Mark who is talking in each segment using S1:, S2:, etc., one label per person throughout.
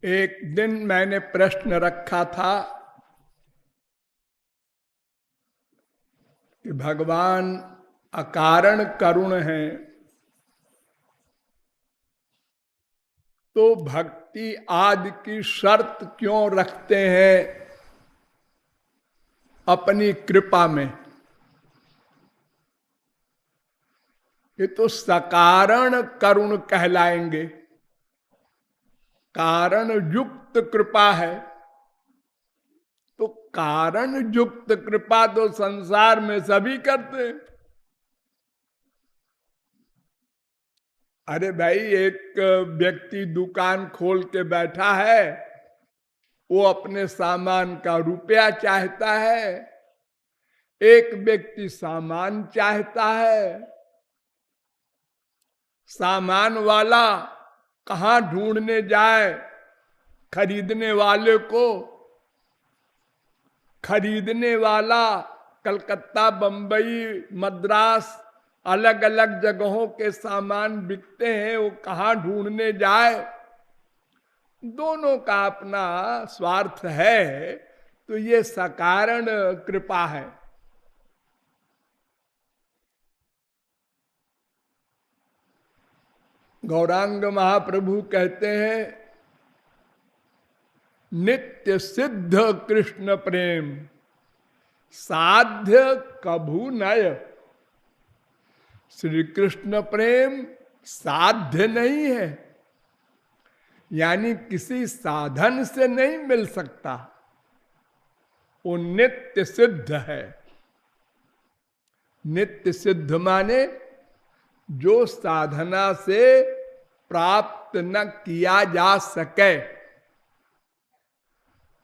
S1: एक दिन मैंने प्रश्न रखा था कि भगवान अकारण करुण हैं, तो भक्ति आदि की शर्त क्यों रखते हैं अपनी कृपा में? ये तो सकारण करुण कहलाएंगे। कारण युक्त कृपा है, तो कारण युक्त कृपा तो संसार में सभी करते हैं। अरे भाई, एक व्यक्ति दुकान खोल के बैठा है, वो अपने सामान का रुपया चाहता है, एक व्यक्ति सामान चाहता है। सामान वाला कहां ढूंढने जाए खरीदने वाले को? खरीदने वाला कलकत्ता, बंबई, मद्रास, अलग अलग जगहों के सामान बिकते हैं, वो कहां ढूंढने जाए? दोनों का अपना स्वार्थ है, तो ये सकारण कृपा है। गौरांग महाप्रभु कहते हैं, नित्य सिद्ध कृष्ण प्रेम साध्य कभू नय। श्री कृष्ण प्रेम साध्य नहीं है, यानी किसी साधन से नहीं मिल सकता, वो नित्य सिद्ध है। नित्य सिद्ध माने जो साधना से प्राप्त न किया जा सके।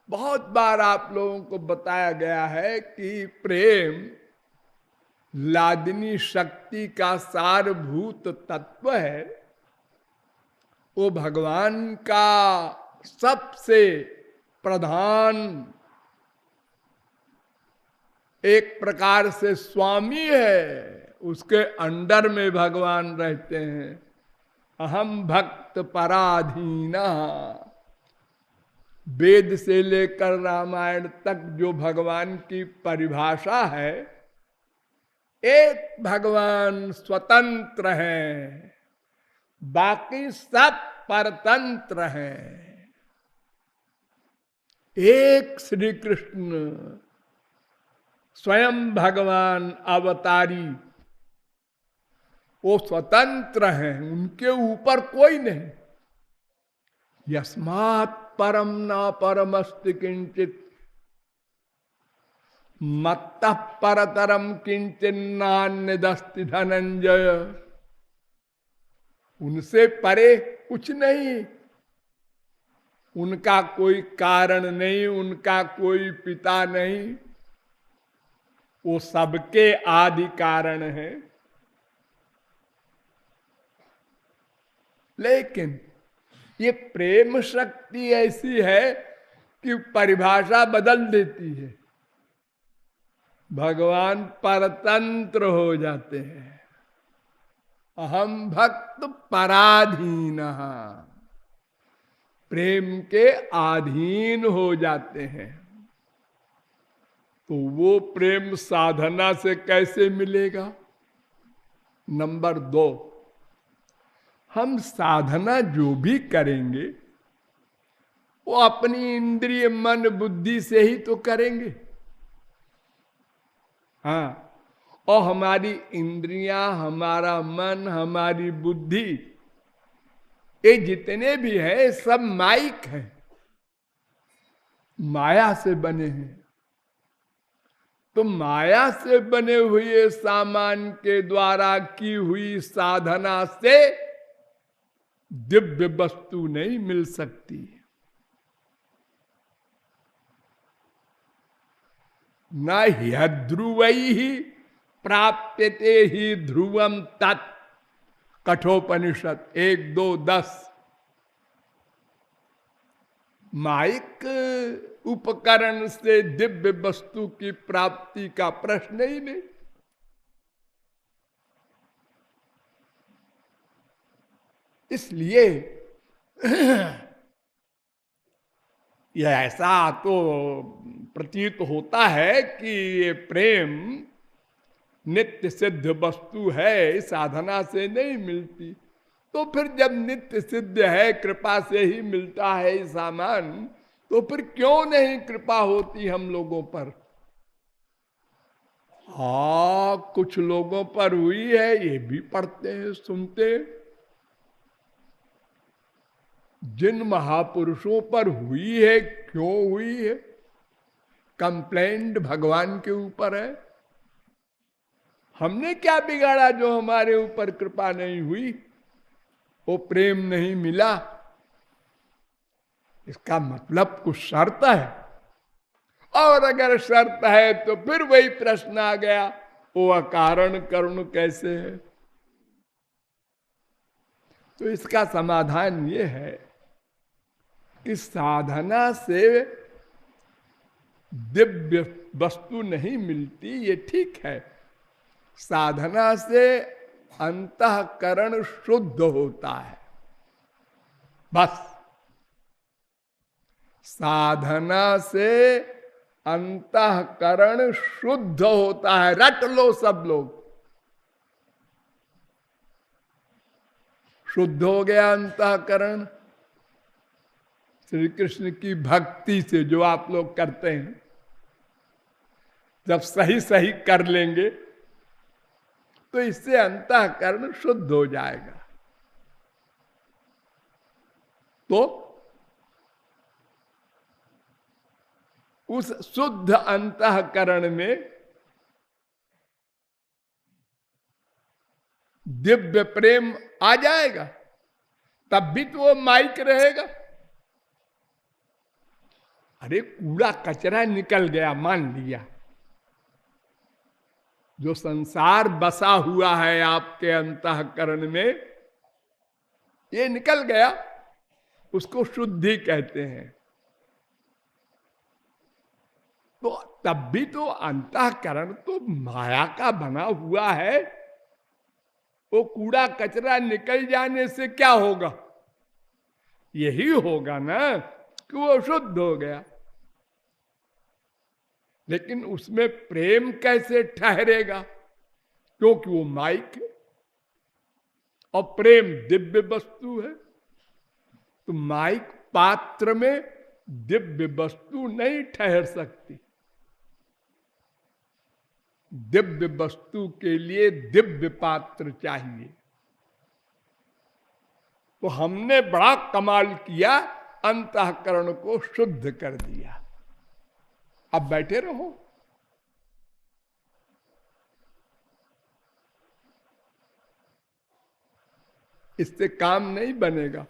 S1: बहुत बार आप लोगों को बताया गया है कि प्रेम लादिनी शक्ति का सारभूत तत्व है। वो भगवान का सबसे प्रधान, एक प्रकार से स्वामी है। उसके अंडर में भगवान रहते हैं। अहम भक्त पराधीना। वेद से लेकर रामायण तक जो भगवान की परिभाषा है, एक भगवान स्वतंत्र हैं, बाकी सब परतंत्र हैं। एक श्री कृष्ण स्वयं भगवान अवतारी, वो स्वतंत्र हैं, उनके ऊपर कोई नहीं। यस्मात् परम न परमस्ति किंचित मत्तः परतरम किंचिन्नान्यदस्ति धनंजय। उनसे परे कुछ नहीं, उनका कोई कारण नहीं, उनका कोई पिता नहीं, वो सबके आदि कारण है। लेकिन ये प्रेम शक्ति ऐसी है कि परिभाषा बदल देती है। भगवान परतंत्र हो जाते हैं। अहम भक्त पराधीन, प्रेम के अधीन हो जाते हैं। तो वो प्रेम साधना से कैसे मिलेगा? नंबर 2, हम साधना जो भी करेंगे वो अपनी इंद्रिय मन बुद्धि से ही तो करेंगे। हाँ, और हमारी इंद्रियां, हमारा मन, हमारी बुद्धि, ये जितने भी हैं सब माइक हैं, माया से बने हैं। तो माया से बने हुए सामान के द्वारा की हुई साधना से दिव्य वस्तु नहीं मिल सकती। न ह्यध्रुवैः प्राप्यते ही ध्रुवम तत्। कठोपनिषद 1-2-10। माइक उपकरण से दिव्य वस्तु की प्राप्ति का प्रश्न ही नहीं। इसलिए ये ऐसा तो प्रतीत होता है कि ये प्रेम नित्य सिद्ध वस्तु है, साधना से नहीं मिलती। तो फिर जब नित्य सिद्ध है, कृपा से ही मिलता है ये सामान, तो फिर क्यों नहीं कृपा होती हम लोगों पर? हाँ, कुछ लोगों पर हुई है, ये भी पढ़ते हैं, सुनते हैं। जिन महापुरुषों पर हुई है, क्यों हुई है? कंप्लेंट भगवान के ऊपर है। हमने क्या बिगाड़ा जो हमारे ऊपर कृपा नहीं हुई, वो प्रेम नहीं मिला? इसका मतलब कुछ शर्त है, और अगर शर्त है तो फिर वही प्रश्न आ गया, वो अकारण करुण कैसे है? तो इसका समाधान ये है कि साधना से दिव्य वस्तु नहीं मिलती, ये ठीक है। साधना से अंतःकरण शुद्ध होता है, बस। साधना से अंतःकरण शुद्ध होता है, रट लो सब लोग। शुद्ध हो गया अंतःकरण श्री कृष्ण की भक्ति से, जो आप लोग करते हैं। जब सही सही कर लेंगे तो इससे अंतःकरण शुद्ध हो जाएगा। तो उस शुद्ध अंतःकरण में दिव्य प्रेम आ जाएगा, तब भी तो वो माइक रहेगा। अरे कूड़ा कचरा निकल गया, मान लिया, जो संसार बसा हुआ है आपके अंतःकरण में, ये निकल गया, उसको शुद्धि कहते हैं। तो तब भी तो अंतःकरण तो माया का बना हुआ है। वो कूड़ा कचरा निकल जाने से क्या होगा? यही होगा ना कि वो शुद्ध हो गया। लेकिन उसमें प्रेम कैसे ठहरेगा? क्योंकि वो माइक है और प्रेम दिव्य वस्तु है। तो माइक पात्र में दिव्य वस्तु नहीं ठहर सकती। दिव्य वस्तु के लिए दिव्य पात्र चाहिए। तो हमने बड़ा कमाल किया, अंतःकरण को शुद्ध कर दिया। अब बैठे रहो। इससे काम नहीं बनेगा।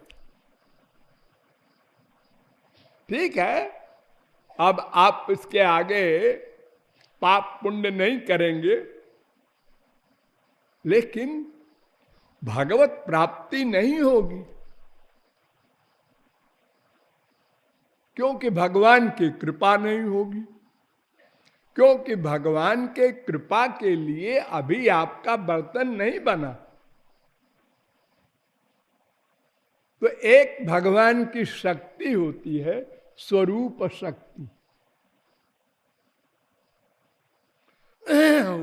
S1: ठीक है, अब आप इसके आगे पाप पुण्य नहीं करेंगे, लेकिन भगवत प्राप्ति नहीं होगी, क्योंकि भगवान की कृपा नहीं होगी। क्योंकि भगवान के कृपा के लिए अभी आपका बर्तन नहीं बना। तो एक भगवान की शक्ति होती है, स्वरूप शक्ति।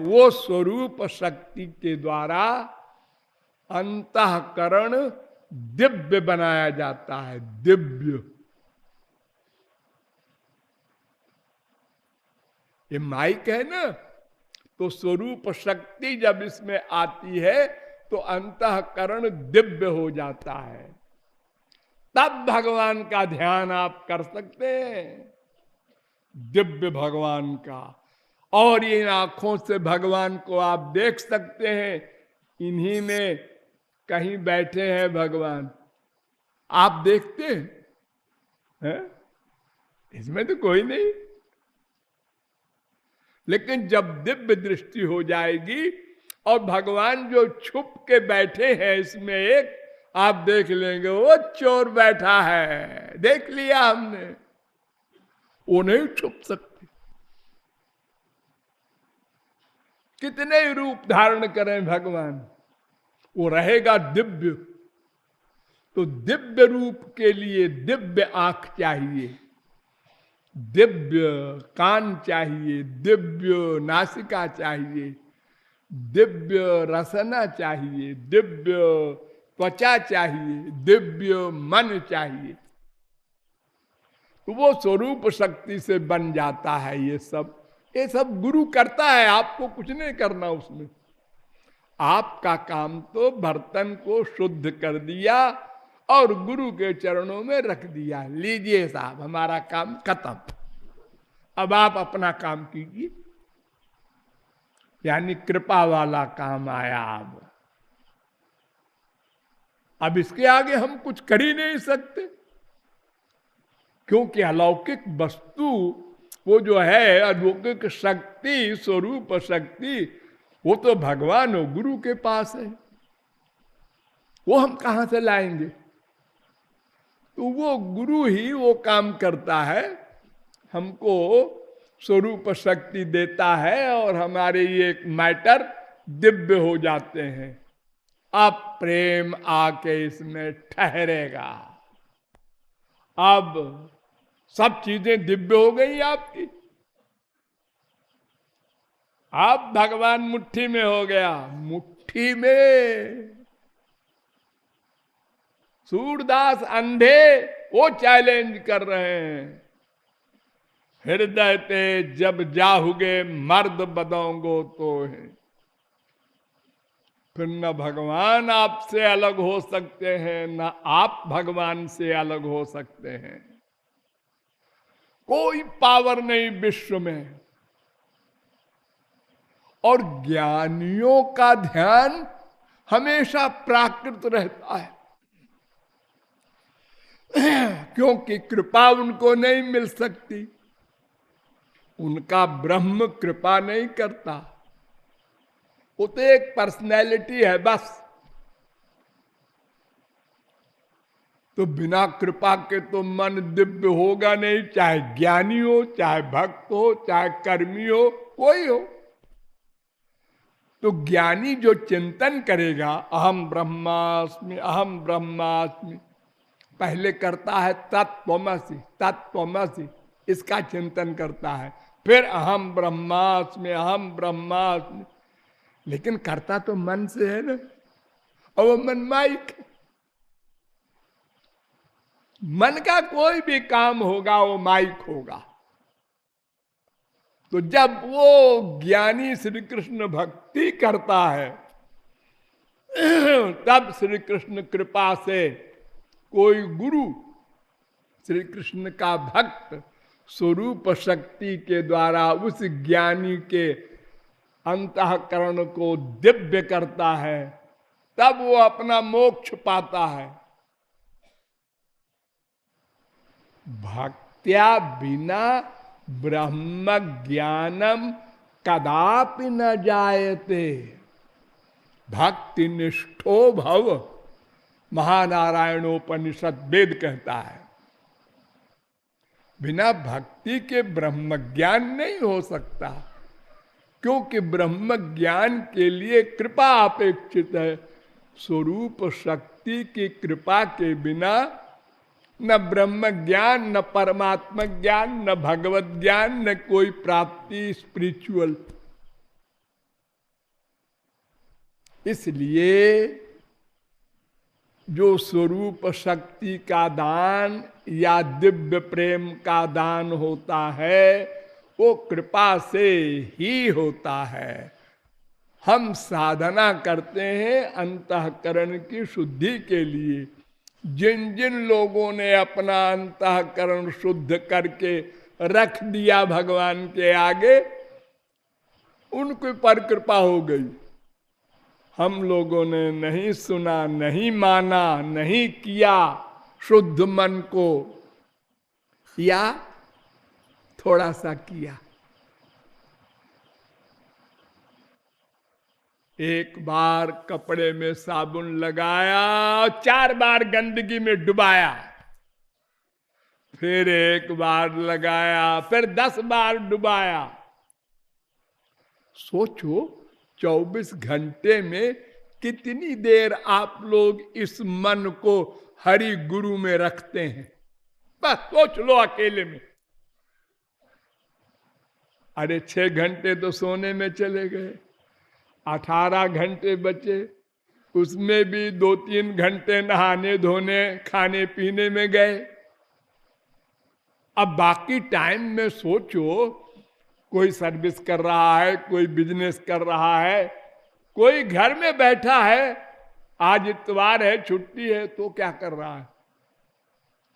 S1: वो स्वरूप शक्ति के द्वारा अंतःकरण दिव्य बनाया जाता है। दिव्य, ये माइक है ना, तो स्वरूप शक्ति जब इसमें आती है तो अंतःकरण दिव्य हो जाता है। तब भगवान का ध्यान आप कर सकते हैं, दिव्य भगवान का। और इन आंखों से भगवान को आप देख सकते हैं। इन्हीं में कहीं बैठे हैं भगवान, आप देखते हैं? इसमें तो कोई नहीं। लेकिन जब दिव्य दृष्टि हो जाएगी और भगवान जो छुप के बैठे हैं इसमें एक, आप देख लेंगे वो चोर बैठा है, देख लिया हमने। वो नहीं छुप सकते। कितने रूप धारण करें भगवान, वो रहेगा दिव्य। तो दिव्य रूप के लिए दिव्य आंख चाहिए। दिव्य कान चाहिए, दिव्य नासिका चाहिए, दिव्य रसना चाहिए, दिव्य त्वचा चाहिए, दिव्य मन चाहिए। तो वो स्वरूप शक्ति से बन जाता है ये सब। ये सब गुरु करता है, आपको कुछ नहीं करना उसमें। आपका काम तो बर्तन को शुद्ध कर दिया और गुरु के चरणों में रख दिया, लीजिए साहब हमारा काम खत्म, अब आप अपना काम कीजिए। यानी कृपा वाला काम आया। अब इसके आगे हम कुछ कर ही नहीं सकते, क्योंकि अलौकिक वस्तु वो जो है अलौकिक शक्ति, स्वरूप शक्ति, वो तो भगवान और गुरु के पास है। वो हम कहां से लाएंगे? तो वो गुरु ही वो काम करता है, हमको स्वरूप शक्ति देता है और हमारे ये मैटर दिव्य हो जाते हैं। अब प्रेम आके इसमें ठहरेगा। अब सब चीजें दिव्य हो गई आपकी। अब भगवान मुट्ठी में हो गया, मुट्ठी में। सूरदास अंधे वो चैलेंज कर रहे हैं, हृदय ते जब जाहुगे मर्द बदोंगो तो है। फिर न भगवान आपसे अलग हो सकते हैं, न आप भगवान से अलग हो सकते हैं। कोई पावर नहीं विश्व में। और ज्ञानियों का ध्यान हमेशा प्राकृत रहता है, क्योंकि कृपा उनको नहीं मिल सकती। उनका ब्रह्म कृपा नहीं करता, वो तो एक पर्सनैलिटी है बस। तो बिना कृपा के तो मन दिव्य होगा नहीं, चाहे ज्ञानी हो, चाहे भक्त हो, चाहे कर्मी हो, कोई हो। तो ज्ञानी जो चिंतन करेगा अहम ब्रह्मास्मि, अहम ब्रह्मास्मि, पहले करता है तत्त्वमसि, तत्त्वमसि, इसका चिंतन करता है, फिर अहम ब्रह्मास्मि, अहम ब्रह्मास्मि। लेकिन करता तो मन से है ना, और वो मन माइक। मन का कोई भी काम होगा वो माइक होगा। तो जब वो ज्ञानी श्री कृष्ण भक्ति करता है, तब श्री कृष्ण कृपा से कोई गुरु श्री कृष्ण का भक्त स्वरूप शक्ति के द्वारा उस ज्ञानी के अंतःकरण को दिव्य करता है, तब वो अपना मोक्ष पाता है। भक्त्या बिना ब्रह्म ज्ञानम कदापि न जायते, भक्ति निष्ठो भव, महानारायणोपनिषद वेद कहता है। बिना भक्ति के ब्रह्म ज्ञान नहीं हो सकता, क्योंकि ब्रह्म ज्ञान के लिए कृपा अपेक्षित है। स्वरूप शक्ति की कृपा के बिना न ब्रह्म ज्ञान, न परमात्मा ज्ञान, न भगवत ज्ञान, न कोई प्राप्ति स्पिरिचुअल। इसलिए जो स्वरूप शक्ति का दान या दिव्य प्रेम का दान होता है, वो कृपा से ही होता है। हम साधना करते हैं अंतःकरण की शुद्धि के लिए। जिन जिन लोगों ने अपना अंतःकरण शुद्ध करके रख दिया भगवान के आगे, उनके पर कृपा हो गई। हम लोगों ने नहीं सुना, नहीं माना, नहीं किया शुद्ध मन को, या थोड़ा सा किया। एक बार कपड़े में साबुन लगाया, 4 बार गंदगी में डुबाया, फिर एक बार लगाया, फिर 10 बार डुबाया। सोचो 24 घंटे में कितनी देर आप लोग इस मन को हरि गुरु में रखते हैं? बस सोच लो अकेले में। अरे 6 घंटे तो सोने में चले गए, 18 घंटे बचे, उसमें भी 2-3 घंटे नहाने धोने खाने पीने में गए। अब बाकी टाइम में सोचो, कोई सर्विस कर रहा है, कोई बिजनेस कर रहा है, कोई घर में बैठा है, आज इतवार है छुट्टी है, तो क्या कर रहा है?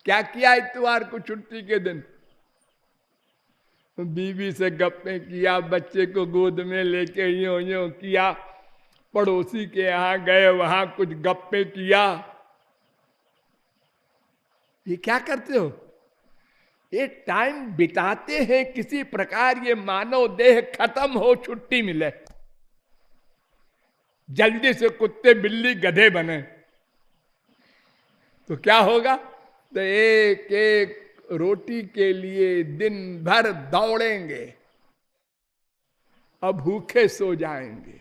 S1: क्या किया इतवार को छुट्टी के दिन? बीवी से गप्पे किया, बच्चे को गोद में लेके यूं यूं किया, पड़ोसी के यहां गए, वहां कुछ गप्पे किया। ये क्या करते हो? ये टाइम बिताते हैं किसी प्रकार ये मानव देह खत्म हो, छुट्टी मिले, जल्दी से कुत्ते बिल्ली गधे बने, तो क्या होगा? तो एक एक रोटी के लिए दिन भर दौड़ेंगे और भूखे सो जाएंगे,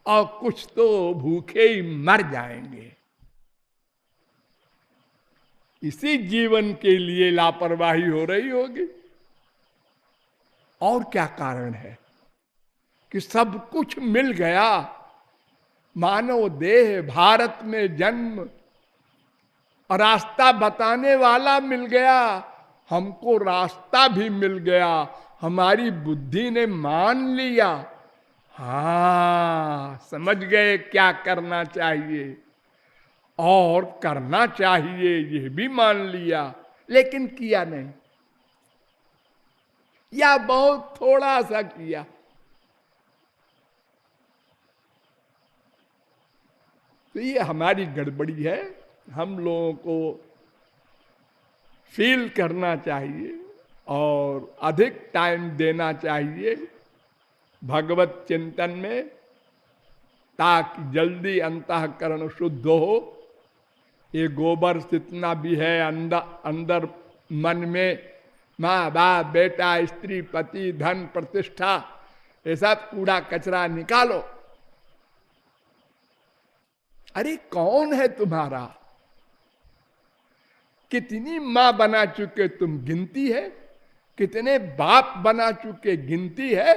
S1: और कुछ तो भूखे ही मर जाएंगे। इसी जीवन के लिए लापरवाही हो रही होगी। और क्या कारण है कि सब कुछ मिल गया, मानव देह, भारत में जन्म, और रास्ता बताने वाला मिल गया, हमको रास्ता भी मिल गया, हमारी बुद्धि ने मान लिया, हाँ समझ गए क्या करना चाहिए और करना चाहिए, यह भी मान लिया, लेकिन किया नहीं, या बहुत थोड़ा सा किया। तो ये हमारी गड़बड़ी है। हम लोगों को फील करना चाहिए और अधिक टाइम देना चाहिए भगवत चिंतन में, ताकि जल्दी अंतःकरण शुद्ध हो। ये गोबर जितना भी है अंदर मन में, माँ बाप बेटा स्त्री पति धन प्रतिष्ठा, ये सब कूड़ा कचरा निकालो। अरे कौन है तुम्हारा? कितनी मां बना चुके तुम, गिनती है? कितने बाप बना चुके, गिनती है?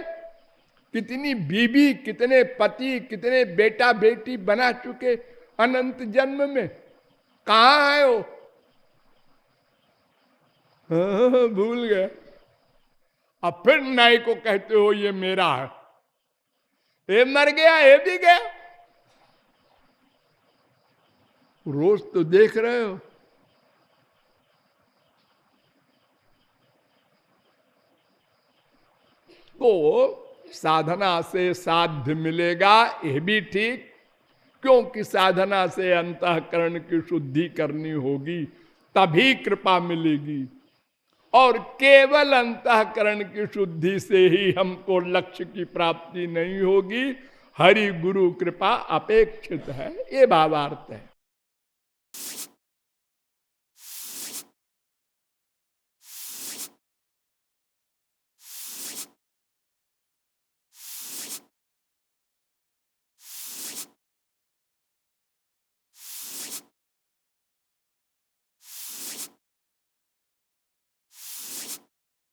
S1: कितनी बीबी, कितने पति, कितने बेटा बेटी बना चुके अनंत जन्म में, कहां आए हो? भूल गए। अब फिर नाई को कहते हो ये मेरा है, ये मर गया, ये भी गया। रोज तो देख रहे हो। तो साधना से साध्य मिलेगा, यह भी ठीक, क्योंकि साधना से अंतःकरण की शुद्धि करनी होगी, तभी कृपा मिलेगी। और केवल अंतःकरण की शुद्धि से ही हमको लक्ष्य की प्राप्ति नहीं होगी, हरि गुरु कृपा अपेक्षित है, ये भावार्थ है।